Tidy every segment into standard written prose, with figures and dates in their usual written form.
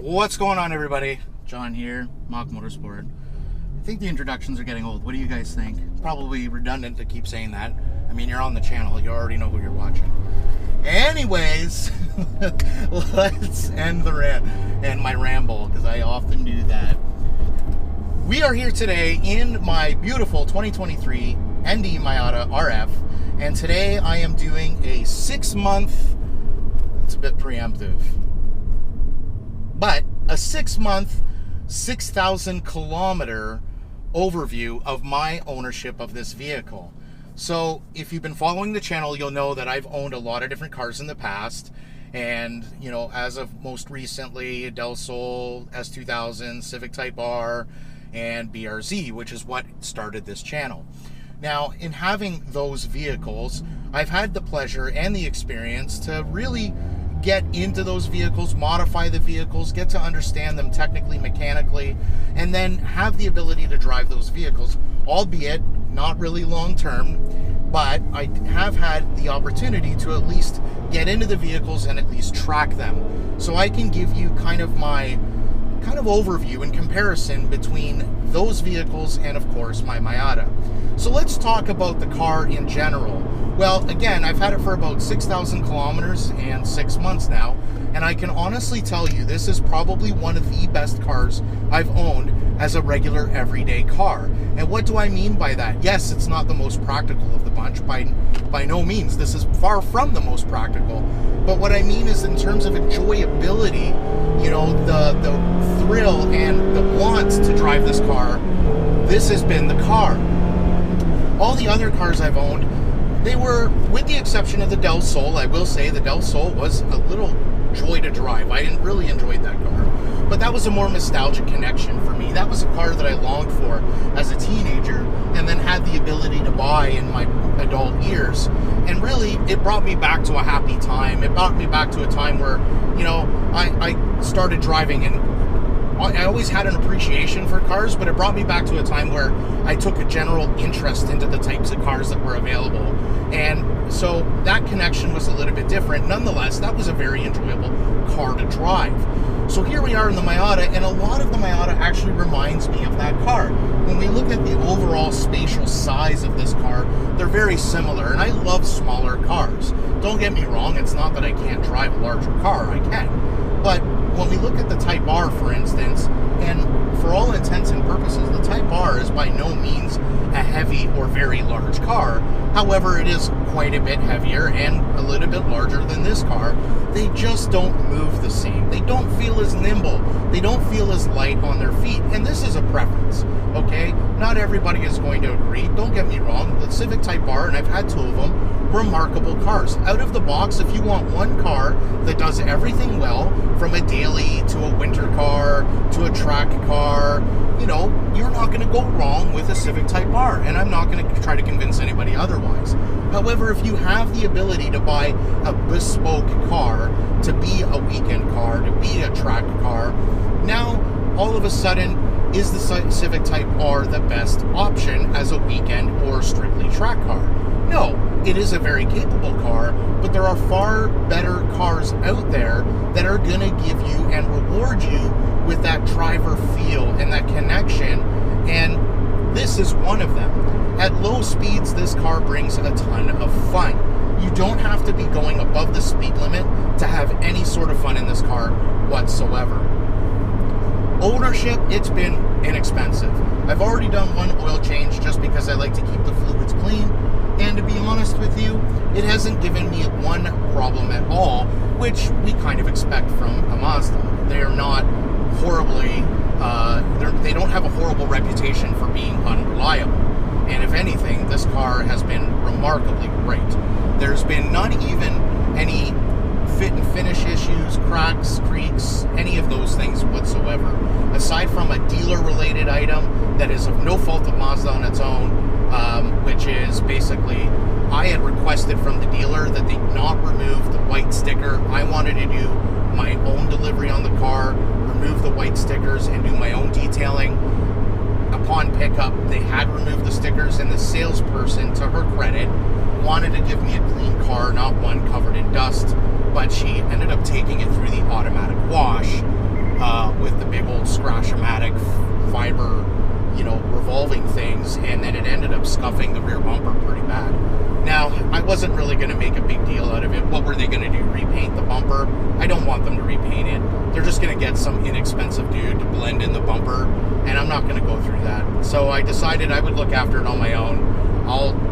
What's going on, everybody? John here, MachMotorsport. I think the introductions are getting old. What do you guys think? Probably redundant to keep saying that. I mean, you're on the channel. You already know who you're watching. Anyways, let's end the rant and my ramble, because I often do that. We are here today in my beautiful 2023 ND Miata RF, and today I am doing a 6-month, it's a bit preemptive, but a 6-month, 6,000 kilometer overview of my ownership of this vehicle. So if you've been following the channel, you'll know that I've owned a lot of different cars in the past. And, you know, as of most recently, Del Sol, S2000, Civic Type R, and BRZ, which is what started this channel. Now, in having those vehicles, I've had the pleasure and the experience to really get into those vehicles, modify the vehicles, get to understand them technically, mechanically, and then have the ability to drive those vehicles, albeit not really long term, but I have had the opportunity to at least get into the vehicles and at least track them. So I can give you kind of my overview and comparison between those vehicles and, of course, my Miata. So let's talk about the car in general. Well, again, I've had it for about 6,000 kilometers and 6 months now, and I can honestly tell you this is probably one of the best cars I've owned as a regular everyday car. And what do I mean by that? Yes, it's not the most practical of the bunch, by no means. This is far from the most practical. But what I mean is, in terms of enjoyability, you know, the thrill and the want to drive this car, this has been the car. All the other cars I've owned, they were, with the exception of the Del Sol, I will say the Del Sol was a little joy to drive. I didn't really enjoy that car. But that was a more nostalgic connection for me. That was a car that I longed for as a teenager and then had the ability to buy in my adult years. And really, it brought me back to a happy time. It brought me back to a time where, you know, I started driving, and I always had an appreciation for cars, but it brought me back to a time where I took a general interest into the types of cars that were available. And so that connection was a little bit different. Nonetheless, that was a very enjoyable car to drive. So here we are in the Miata, and a lot of the Miata actually reminds me of that car. When we look at the overall spatial size of this car, they're very similar, and I love smaller cars. Don't get me wrong, it's not that I can't drive a larger car, I can. But when we look at the Type R, for instance, and for all intents and purposes, the Type R is by no means a heavy or very large car. However, it is quite a bit heavier and a little bit larger than this car. They just don't move the same. They don't feel as nimble. They don't feel as light on their feet. And this is a preference, okay? Not everybody is going to agree. Don't get me wrong. The Civic Type R, and I've had 2 of them, remarkable cars. Out of the box, if you want one car that does everything well, from a daily to a winter car to a track car, you know, you're not going to go wrong with a Civic Type R, and I'm not going to try to convince anybody otherwise. However, if you have the ability to buy a bespoke car, to be a weekend car, to be a track car, now all of a sudden, is the Civic Type R the best option as a weekend or strictly track car? No, it is a very capable car, but there are far better cars out there that are going to give you and reward you with that driver feel and that connection, and this is one of them. At low speeds, this car brings a ton of fun. You don't have to be going above the speed limit to have any sort of fun in this car whatsoever. Ownership, it's been inexpensive. I've already done one oil change just because I like to keep the fluids clean. And to be honest with you, it hasn't given me one problem at all, which we kind of expect from a Mazda. They are not horribly, they don't have a horrible reputation for being unreliable. And if anything, this car has been remarkably great. There's been not even any fit and finish issues, cracks, creaks, any of those things whatsoever. Aside from a dealer-related item that is of no fault of Mazda on its own, which is basically, I had requested from the dealer that they not remove the white sticker. I wanted to do my own delivery on the car, remove the white stickers, and do my own detailing. Upon pickup, they had removed the stickers, and the salesperson, to her credit, wanted to give me a clean car, not one covered in dust, but she ended up taking it through the automatic wash. scuffing the rear bumper pretty bad. Now, I wasn't really going to make a big deal out of it. What were they going to do? Repaint the bumper? I don't want them to repaint it. They're just going to get some inexpensive dude to blend in the bumper, and I'm not going to go through that. So I decided I would look after it on my own. I'll,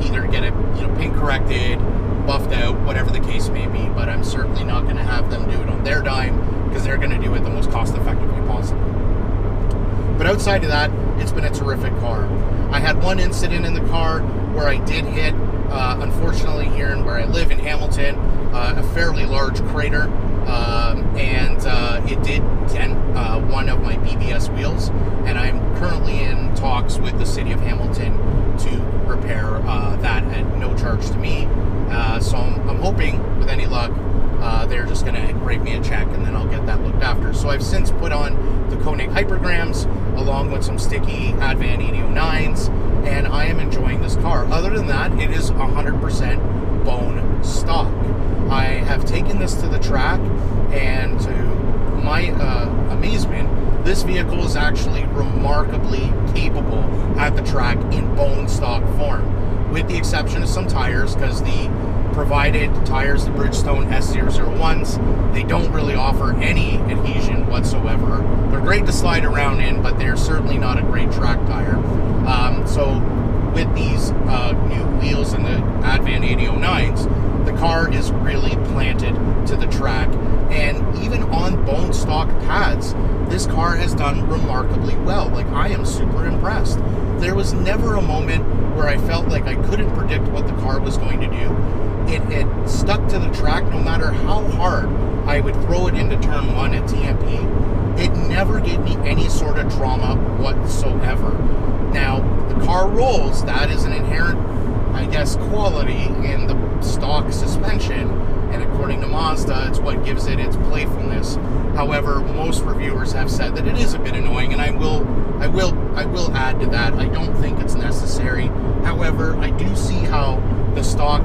either get it, paint corrected, buffed out, whatever the case may be, but I'm certainly not going to have them do it on their dime, because they're going to do it the most cost-effective way possible. But outside of that, it's been a terrific car. I had one incident in the car where I did hit, unfortunately here in where I live in Hamilton, a fairly large crater, and it did dent one of my BBS wheels, and I'm currently in talks with the city of Hamilton to repair that at no charge to me. So I'm hoping, with any luck, they're just going to write me a check and then I'll get that looked after. So I've since put on the Koenig Hypergrams along with some sticky Advan 809s, and I am enjoying this car. Other than that, it is 100% bone stock. I have taken this to the track, and to my amazement, this vehicle is actually remarkably capable at the track in bone stock form, with the exception of some tires, because the provided tires, the Bridgestone S001s, they don't really offer any adhesion whatsoever. They're great to slide around in, but they're certainly not a great track tire. So with these new wheels and the Advan 809s, the car is really planted to the track. And even on bone stock pads, this car has done remarkably well. Like, I am super impressed. There was never a moment where I felt like I couldn't predict what the car was going to do. It stuck to the track no matter how hard I would throw it into turn 1 at TMP. It never gave me any sort of trauma whatsoever. Now, the car rolls. That is an inherent, I guess, quality in the stock suspension, and according to Mazda, it's what gives it its playfulness. However, most reviewers have said that it is a bit annoying, and I will add to that. I don't think it's necessary. However, I do see how the stock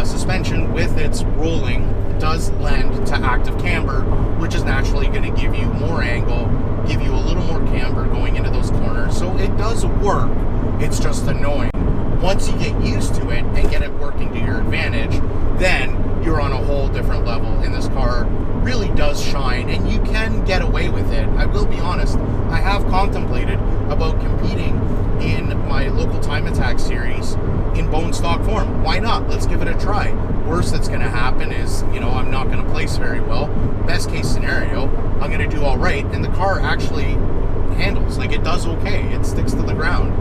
suspension with its rolling does lend to active camber, which is naturally going to give you more angle, give you a little more camber going into those corners. So it does work. It's just annoying. Once you get used to it and get it working to your advantage, then you're on a whole different level, and this car really does shine, and you can get away with it. I will be honest, I have contemplated about competing in my local time attack series in bone stock form. Why not? Let's give it a try. Worst that's going to happen is, I'm not going to place very well. Best case scenario, I'm going to do all right, and the car actually handles. Like, it does okay. It sticks to the ground.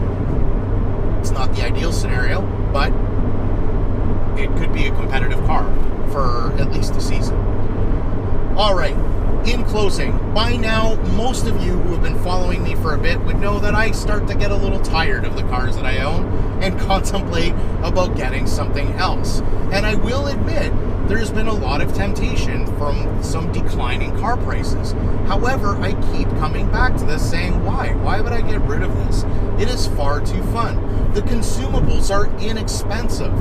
It's not the ideal scenario, but it could be a competitive car for at least a season. All right, in closing, by now, most of you who have been following me for a bit would know that I start to get a little tired of the cars that I own and contemplate about getting something else. And I will admit, there's been a lot of temptation from some declining car prices. However, I keep coming back to this saying, why? Why would I get rid of this? It is far too fun. The consumables are inexpensive.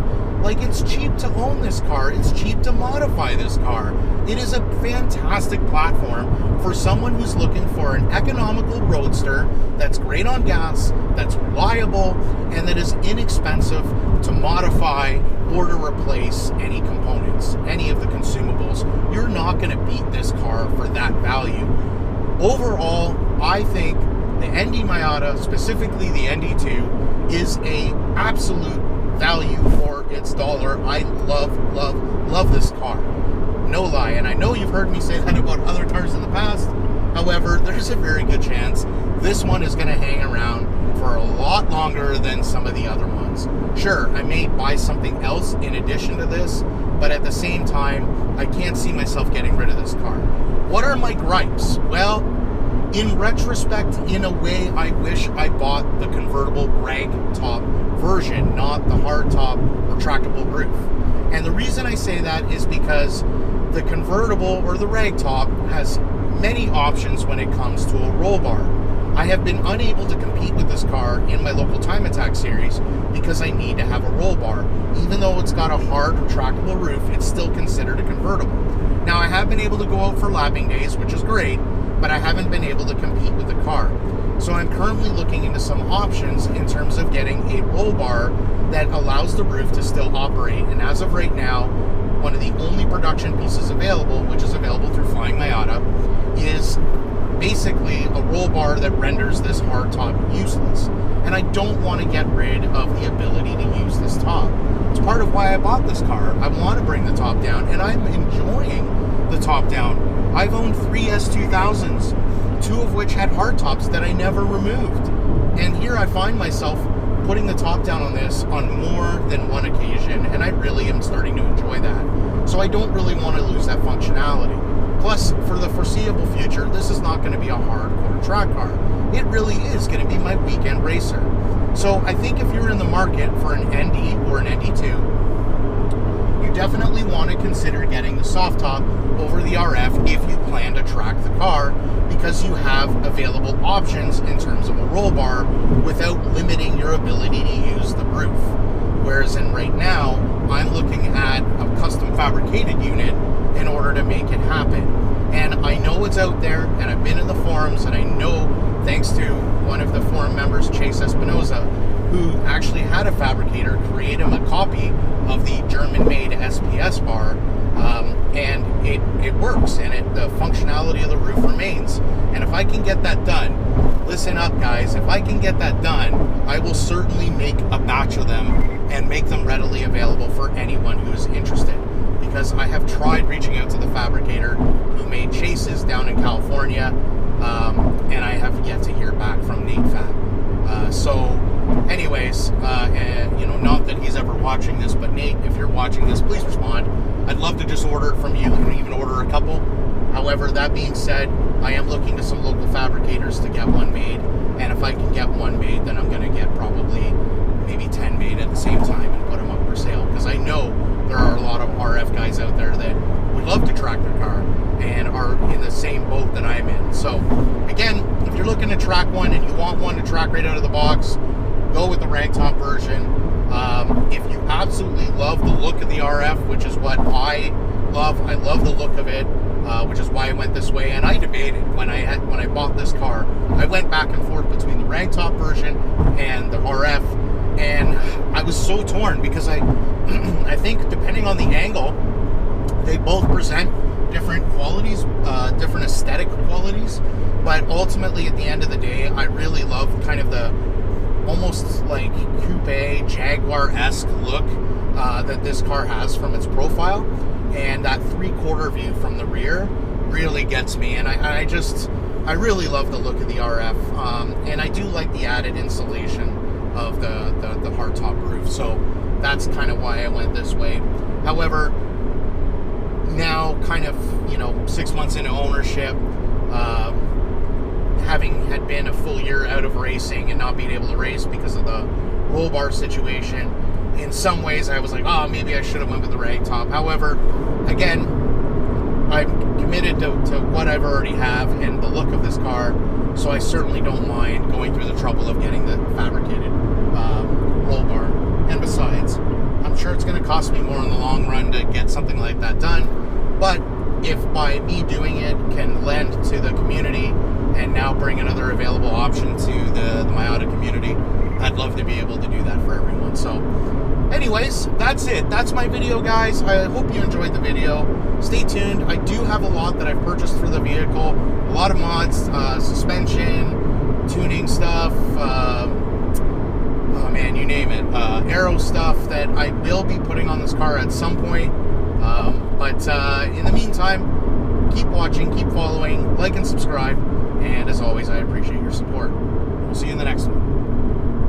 Like, it's cheap to own this car. It's cheap to modify this car. It is a fantastic platform for someone who's looking for an economical roadster that's great on gas, that's reliable, and that is inexpensive to modify or to replace any components, any of the consumables. You're not going to beat this car for that value. Overall, I think the ND Miata, specifically the ND2, is a absolute value for its dollar. I love this car. No lie. And I know you've heard me say that about other cars in the past. However, there's a very good chance this one is going to hang around for a lot longer than some of the other ones. Sure, I may buy something else in addition to this, but at the same time, I can't see myself getting rid of this car. What are my gripes? Well, in retrospect, in a way, I wish I bought the convertible rag top version, not the hard top retractable roof. And the reason I say that is because the convertible or the rag top has many options when it comes to a roll bar. I have been unable to compete with this car in my local time attack series because I need to have a roll bar. Even though it's got a hard retractable roof, it's still considered a convertible. Now, I have been able to go out for lapping days, which is great, but I haven't been able to compete with the car. So I'm currently looking into some options in terms of getting a roll bar that allows the roof to still operate. And as of right now, one of the only production pieces available, which is available through Flying Miata, is basically a roll bar that renders this hard top useless. And I don't want to get rid of the ability to use this top. It's part of why I bought this car. I want to bring the top down, and I'm enjoying the top down. I've owned 3 S2000s, 2 of which had hard tops that I never removed. And here I find myself putting the top down on this on more than one occasion, and I really am starting to enjoy that. So I don't really want to lose that functionality. Plus, for the foreseeable future, this is not going to be a hardcore track car. It really is going to be my weekend racer. So I think if you're in the market for an ND or an ND2, you definitely want to consider getting the soft top over the RF if you plan to track the car, because you have available options in terms of a roll bar without limiting your ability to use the roof. Whereas right now, I'm looking at a custom fabricated unit in order to make it happen. And I know it's out there, and I've been in the forums, and I know, thanks to one of the forum members, Chase Espinoza, who actually had a fabricator create him a copy of the German-made SPS bar, and it works, and the functionality of the roof remains. And if I can get that done, listen up guys, if I can get that done, I will certainly make a batch of them and make them readily available for anyone who is interested. Because I have tried reaching out to the fabricator who made Chases down in California, and I have yet to hear back from Nate Fab. So anyways, and, you know, not that he's ever watching this, but Nate, if you're watching this, please respond. I'd love to just order it from you and even order a couple. However, that being said, I am looking to some local fabricators to get one made, and if I can get one made, then I'm going to get probably maybe 10 made at the same time and put them up for sale, because I know there are a lot of RF guys out there that would love to track their car and are in the same boat that I'm in. So again, if you're looking to track one and you want one to track right out of the box, go with the ragtop version. If you absolutely love the look of the RF, which is what I love the look of it, which is why I went this way. And I debated when I bought this car, I went back and forth between the ragtop version and the RF, and I was so torn because I think depending on the angle, they both present different qualities, different aesthetic qualities. But ultimately, at the end of the day, I really love kind of the almost like coupe Jaguar-esque look that this car has from its profile, and that 3/4 view from the rear really gets me. And I really love the look of the RF, and I do like the added insulation of the hardtop roof. So that's kind of why I went this way. However, now kind of, you know, 6 months into ownership, having had been a full year out of racing and not being able to race because of the roll bar situation, in some ways I was like, oh, maybe I should have went with the rag top. However, again, I'm committed to what I've already have and the look of this car, so I certainly don't mind going through the trouble of getting the fabricated roll bar. And besides, I'm sure it's going to cost me more in the long run to get something like that done, but if by me doing it can lend to the community and now bring another available option to the Miata community, I'd love to be able to do that for everyone. So anyways, that's it. That's my video, guys. I hope you enjoyed the video. Stay tuned. I do have a lot that I've purchased for the vehicle. A lot of mods, suspension, tuning stuff, oh man, you name it. Aero stuff that I will be putting on this car at some point. But in the meantime, keep watching, keep following, like and subscribe. And as always, I appreciate your support. We'll see you in the next one.